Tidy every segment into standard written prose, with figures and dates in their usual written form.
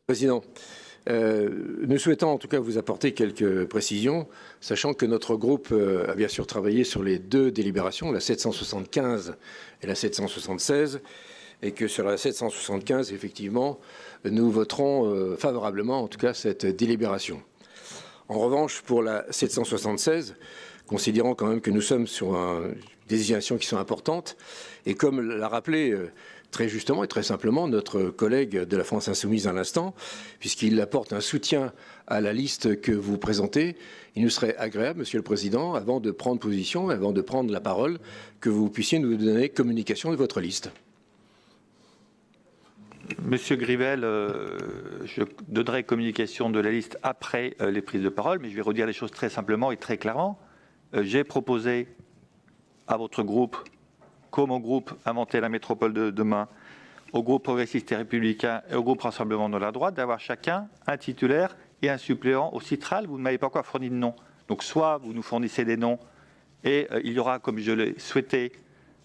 Président, nous souhaitons en tout cas vous apporter quelques précisions, sachant que notre groupe a bien sûr travaillé sur les deux délibérations, la 775 et la 776, et que sur la 775, effectivement, nous voterons favorablement, en tout cas, cette délibération. En revanche, pour la 776, considérant quand même que nous sommes sur des désignations qui sont importantes, et comme l'a rappelé très justement et très simplement notre collègue de la France Insoumise à l'instant, puisqu'il apporte un soutien à la liste que vous présentez, il nous serait agréable, Monsieur le Président, avant de prendre position, avant de prendre la parole, que vous puissiez nous donner communication de votre liste. Monsieur Grivel, je donnerai communication de la liste après les prises de parole, mais je vais redire les choses très simplement et très clairement. J'ai proposé à votre groupe, comme au groupe Inventer la métropole de demain, au groupe progressiste et républicain et au groupe Rassemblement de la droite, d'avoir chacun un titulaire et un suppléant au Citral. Vous ne m'avez pas encore fourni de nom. Donc soit vous nous fournissez des noms et il y aura, comme je l'ai souhaité,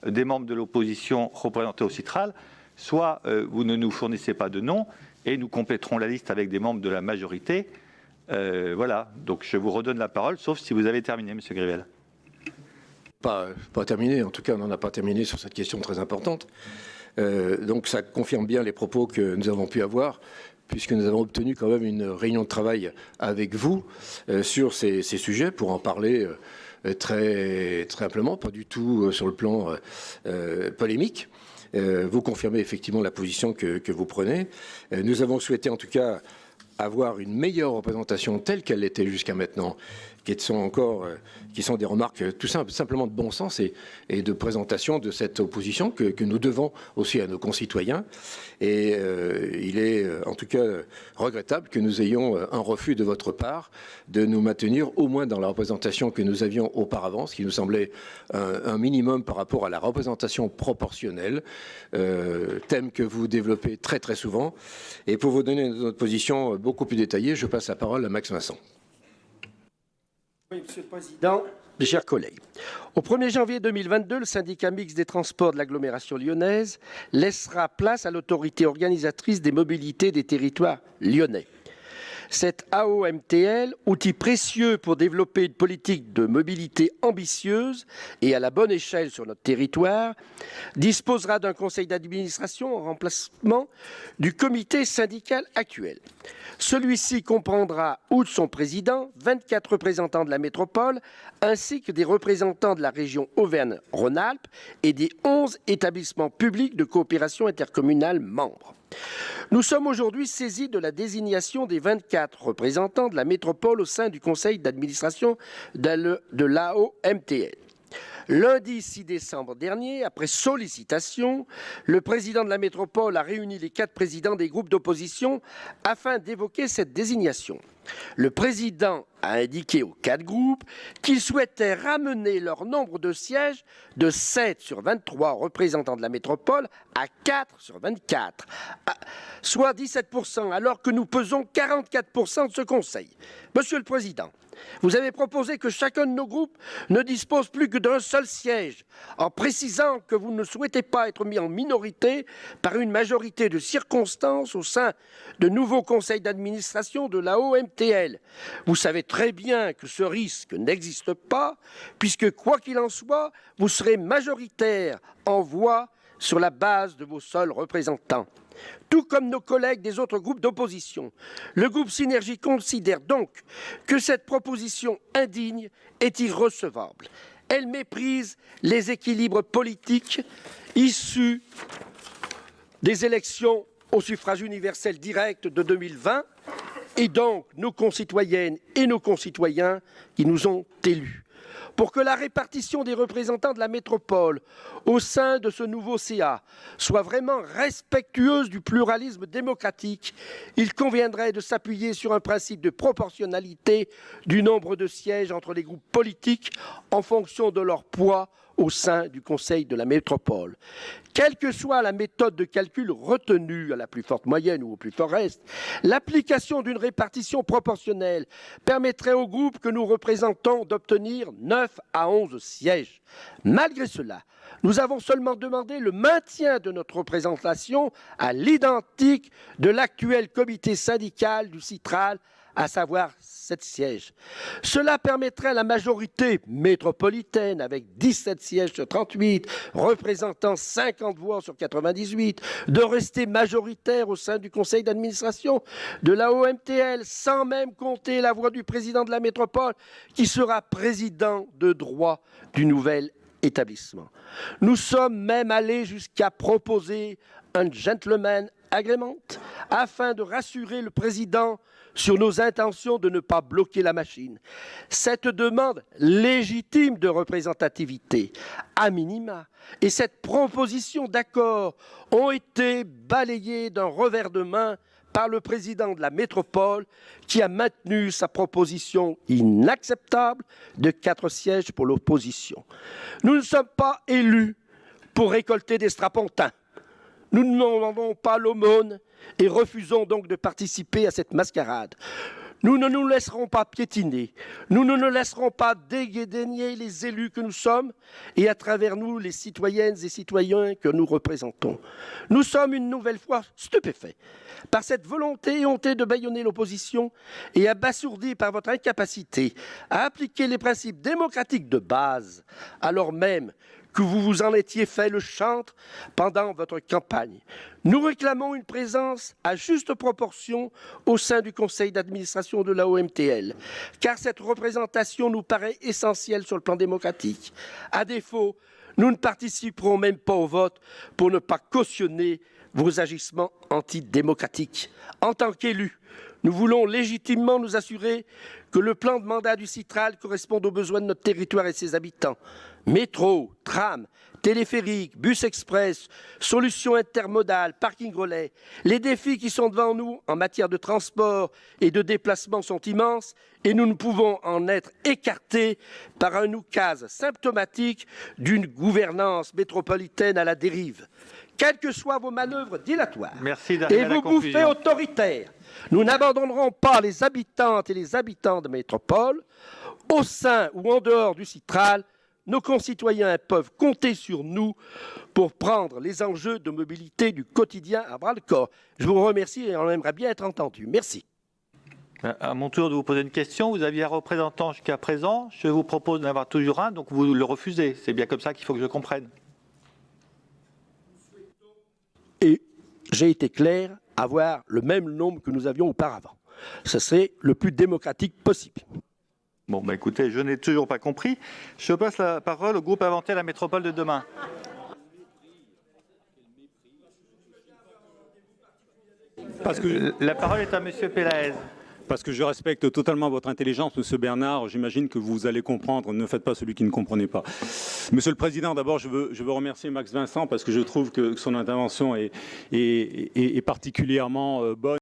des membres de l'opposition représentés au Citral, soit vous ne nous fournissez pas de noms et nous compléterons la liste avec des membres de la majorité. Voilà, donc je vous redonne la parole, sauf si vous avez terminé, Monsieur Grivel. Pas terminé, en tout cas on n'en a pas terminé sur cette question très importante. Donc ça confirme bien les propos que nous avons pu avoir, puisque nous avons obtenu quand même une réunion de travail avec vous sur ces sujets pour en parler très simplement, pas du tout sur le plan polémique. Vous confirmez effectivement la position que vous prenez. Nous avons souhaité en tout cas avoir une meilleure représentation telle qu'elle l'était jusqu'à maintenant, qui sont des remarques tout simplement de bon sens et de présentation de cette opposition que nous devons aussi à nos concitoyens. Et il est en tout cas regrettable que nous ayons un refus de votre part de nous maintenir au moins dans la représentation que nous avions auparavant, ce qui nous semblait un minimum par rapport à la représentation proportionnelle, thème que vous développez très très souvent. Et pour vous donner notre position beaucoup plus détaillée, je passe la parole à Max Vincent. Oui, Monsieur le Président, mes chers collègues. Au 1er janvier 2022, le syndicat mixte des transports de l'agglomération lyonnaise laissera place à l'autorité organisatrice des mobilités des territoires lyonnais. Cette AOMTL, outil précieux pour développer une politique de mobilité ambitieuse et à la bonne échelle sur notre territoire, disposera d'un conseil d'administration en remplacement du comité syndical actuel. Celui-ci comprendra, outre son président, 24 représentants de la métropole, ainsi que des représentants de la région Auvergne-Rhône-Alpes et des 11 établissements publics de coopération intercommunale membres. Nous sommes aujourd'hui saisis de la désignation des 24 représentants de la métropole au sein du conseil d'administration de l'AOMTL. Lundi 6 décembre dernier, après sollicitation, le président de la métropole a réuni les 4 présidents des groupes d'opposition afin d'évoquer cette désignation. Le président a indiqué aux 4 groupes qu'il souhaitait ramener leur nombre de sièges de 7 sur 23 représentants de la métropole à 4 sur 24, soit 17%, alors que nous pesons 44% de ce conseil. Monsieur le Président, vous avez proposé que chacun de nos groupes ne dispose plus que d'un seul siège, en précisant que vous ne souhaitez pas être mis en minorité par une majorité de circonstances au sein de nouveaux conseils d'administration de la OMTL. Vous savez très bien que ce risque n'existe pas, puisque quoi qu'il en soit, vous serez majoritaire en voix sur la base de vos seuls représentants. Tout comme nos collègues des autres groupes d'opposition, le groupe Synergie considère donc que cette proposition indigne est irrecevable. Elle méprise les équilibres politiques issus des élections au suffrage universel direct de 2020 et donc nos concitoyennes et nos concitoyens qui nous ont élus. Pour que la répartition des représentants de la métropole au sein de ce nouveau CA soit vraiment respectueuse du pluralisme démocratique, il conviendrait de s'appuyer sur un principe de proportionnalité du nombre de sièges entre les groupes politiques en fonction de leur poids au sein du Conseil de la métropole. Quelle que soit la méthode de calcul retenue, à la plus forte moyenne ou au plus fort reste, l'application d'une répartition proportionnelle permettrait au groupe que nous représentons d'obtenir 9 à 11 sièges. Malgré cela, nous avons seulement demandé le maintien de notre représentation à l'identique de l'actuel comité syndical du Citral, à savoir 7 sièges. Cela permettrait à la majorité métropolitaine, avec 17 sièges sur 38, représentant 50 voix sur 98, de rester majoritaire au sein du conseil d'administration de la OMTL, sans même compter la voix du président de la métropole, qui sera président de droit du nouvel établissement. Nous sommes même allés jusqu'à proposer un gentleman agreement afin de rassurer le président sur nos intentions de ne pas bloquer la machine. Cette demande légitime de représentativité, à minima, et cette proposition d'accord ont été balayées d'un revers de main par le président de la métropole qui a maintenu sa proposition inacceptable de 4 sièges pour l'opposition. Nous ne sommes pas élus pour récolter des strapontins. Nous ne demandons pas l'aumône et refusons donc de participer à cette mascarade. Nous ne nous laisserons pas piétiner, nous ne nous laisserons pas dédaigner les élus que nous sommes et à travers nous les citoyennes et citoyens que nous représentons. Nous sommes une nouvelle fois stupéfaits par cette volonté éhontée de bâillonner l'opposition et abasourdis par votre incapacité à appliquer les principes démocratiques de base, alors même que vous vous en étiez fait le chantre pendant votre campagne. Nous réclamons une présence à juste proportion au sein du conseil d'administration de la OMTL, car cette représentation nous paraît essentielle sur le plan démocratique. À défaut, nous ne participerons même pas au vote pour ne pas cautionner vos agissements antidémocratiques. En tant qu'élus, nous voulons légitimement nous assurer que le plan de mandat du Citral corresponde aux besoins de notre territoire et ses habitants. Métro, tram, téléphérique, bus express, solutions intermodales, parking relais. Les défis qui sont devant nous en matière de transport et de déplacement sont immenses et nous ne pouvons en être écartés par un oukase symptomatique d'une gouvernance métropolitaine à la dérive. Quelles que soient vos manœuvres dilatoires et vos bouffées autoritaires, nous n'abandonnerons pas les habitantes et les habitants de métropole. Au sein ou en dehors du Citral, nos concitoyens peuvent compter sur nous pour prendre les enjeux de mobilité du quotidien à bras-le-corps. Je vous remercie et on aimerait bien être entendu. Merci. À mon tour de vous poser une question. Vous aviez un représentant jusqu'à présent. Je vous propose d'en avoir toujours un, donc vous le refusez. C'est bien comme ça qu'il faut que je comprenne. Et j'ai été clair, avoir le même nombre que nous avions auparavant. Ce serait le plus démocratique possible. Bon, bah écoutez, je n'ai toujours pas compris. Je passe la parole au groupe Inventer la métropole de demain. Parce que la parole est à Monsieur Pelaez. Parce que je respecte totalement votre intelligence, Monsieur Bernard. J'imagine que vous allez comprendre. Ne faites pas celui qui ne comprenait pas. Monsieur le Président, d'abord, je veux remercier Max Vincent parce que je trouve que son intervention est particulièrement bonne.